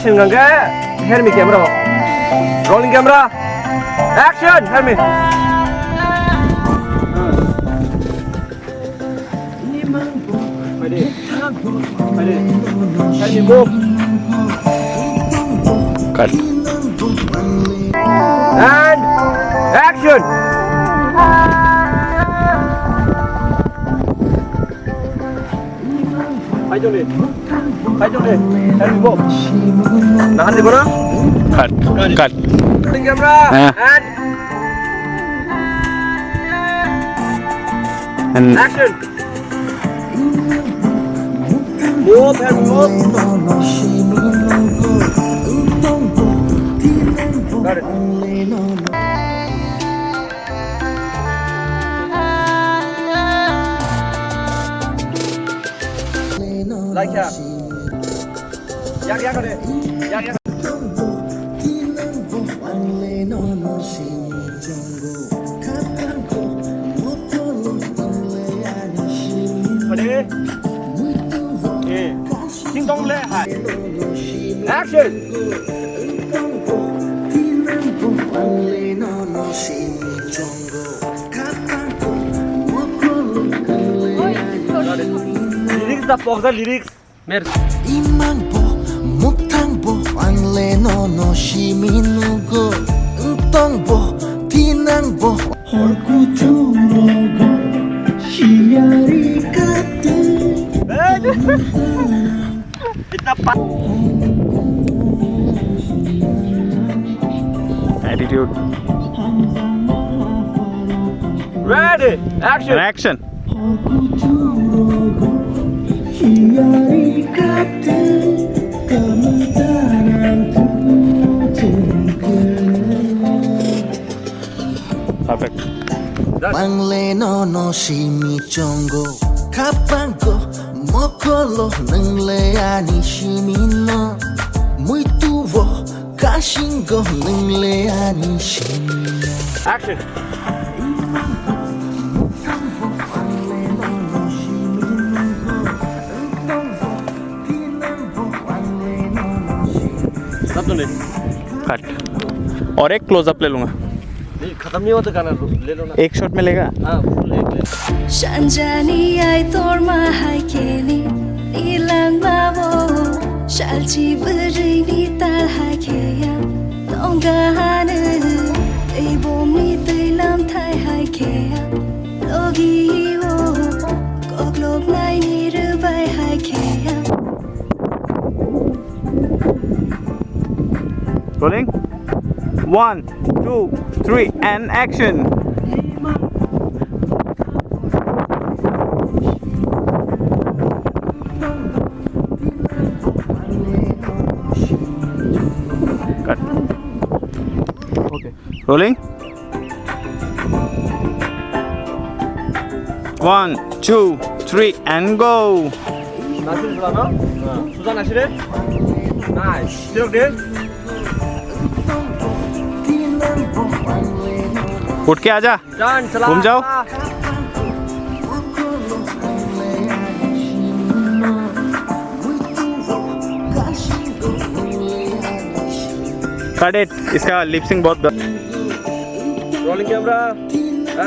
action gangga here me camera rolling camera action here me here me move cut and action Hai Johnny here me move nahan dibo na cut rolling camera and action move and move got it like ya got it yak ready Ding dong le hai action lyrics da pog da lyrics mer imangbo muktangbo angle no no shiminugo tongbo tinangbo horkuturogo shiyari katu itna attitude ready action perfect Mangle no no shimi chongo kapango mokolo nengle ani shimi no muito vo kashingo nengle ani shimi action stop done cut और एक close up ले लूंगा नहीं खत्म नहीं होता गाना ले लो ना एक शॉट में लेगा हाँ फुल एक ले Sanjani Aitorma haikeli ilang babo shalchi beri ni tal haikeya nongahane ei bomi teilam thai haikeya logi wo koglok nai ni rubai haikeya rolling 1 2 3 and action cut okay rolling 1 2 3 and go Nasir बोला ना सुजा Nasir nice still good उठ के आजा done चला घूम जाओ cut it इसका lip sync बहुत rolling camera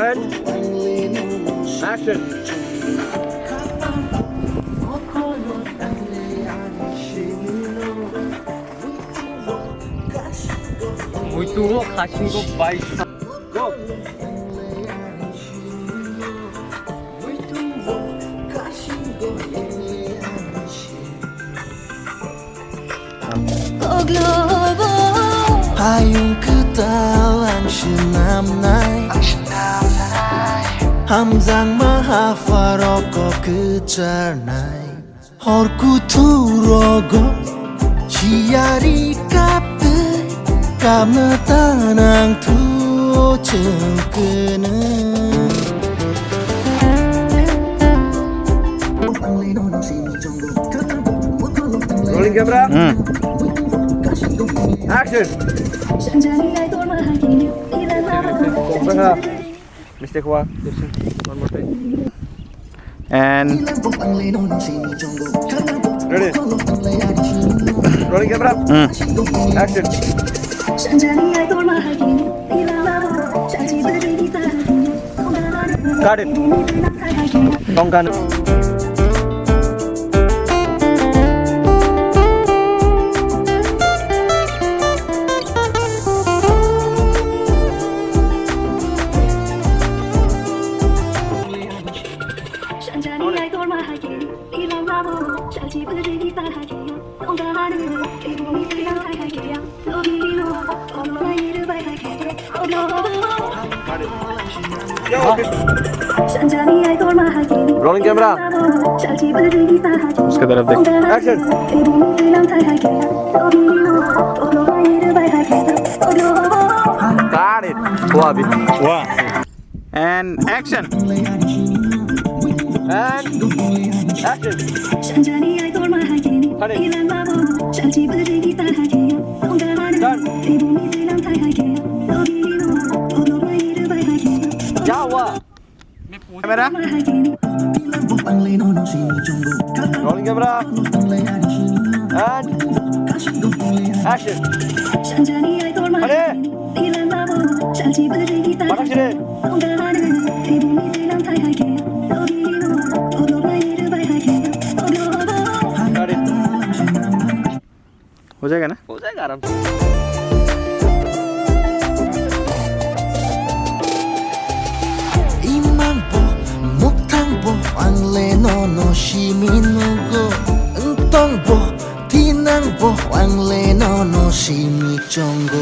and action muito 가신 거 바이 go oglobo Hayung ketalang shinamnai Hamzang mahafaroko kejarnai Horku turogo Chiari kapte Kamna tanang tu cengkene rolling camera action Sanjani Aitorma haikeli ilang babo mistake हुआ one more time and ready Rolling camera. Action. Sanjani Aitorma Hakini Ilalabo Shalchi Bajini Tahakini Got it. Tongkan. Sanjani Aitorma Hakini Ilalabo Shalchi Bajini Tahakini Tongkan Ibumi Ilang Tahakini Lobino Olo Iru Bai Hakini Sanjani Aitorma Hakini Rolling camera. Shalchi Bajini Tahakini उसके तरफ देख Action. Ibumi Ilang Tahakini Lobino Olo Iru Bai Hakini Got it. हुआ अभी. वाह and action And action. Sanjani Aitorma Hakini Hurry. Ilalabo Shalchi Bajini Tahakini Tongkan Done. Ibumi Ilang Tahakini Lobino Olo Iru Bai Hakini क्या हुआ? मेरा Rolling camera. And action. Sanjani Aitorma Hurry. Hakini Ilalabo Shalchi Bajini Bakashire. Tongkan Ibumi Ilang Tahakini Lobino Olo Iru Bai Hakini Got it. हो जाएगा ना हो जाएगा आराम से. 이만보 목탕보 왕래노노 시민누고 응똥보 디낭보 왕래노노 시미종고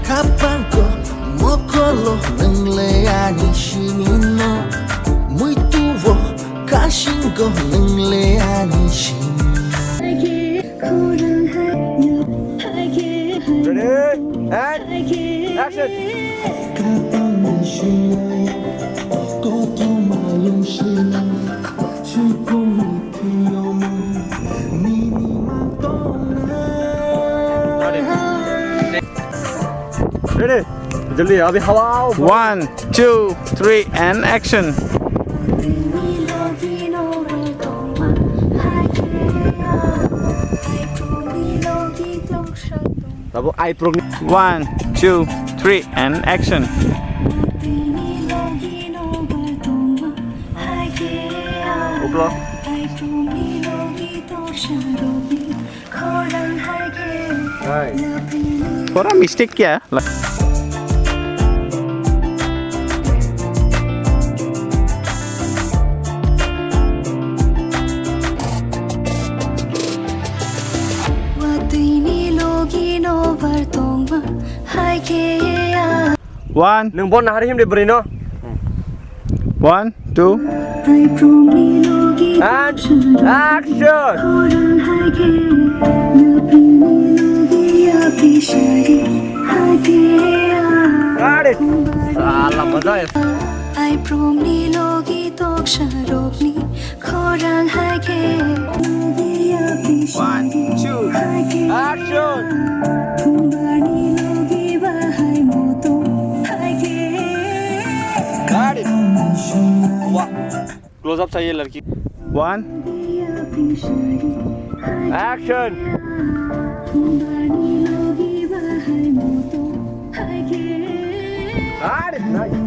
가방고 모콜로 능래아니 시민노 무이뚜보 가신고 능래아니 시민 Ready? And action. Ready? जल्दी अभी हवा आओ. 1 2 3 एंड एक्शन तब आई प्रो 1 2 3 एंड एक्शन उपलो. Nice. थोड़ा मिस्टेक किया One, Nung bon hari him de brino. 1 2 And action. Got it. Salah मजा है. I promi logi toksharobni khoran hake 1 2 Action. Bani logi bahai moto hake Got it. वाह. Close up चाहिए लड़की. 1 Action. Bani logi bahai moto hake Got it. Nice.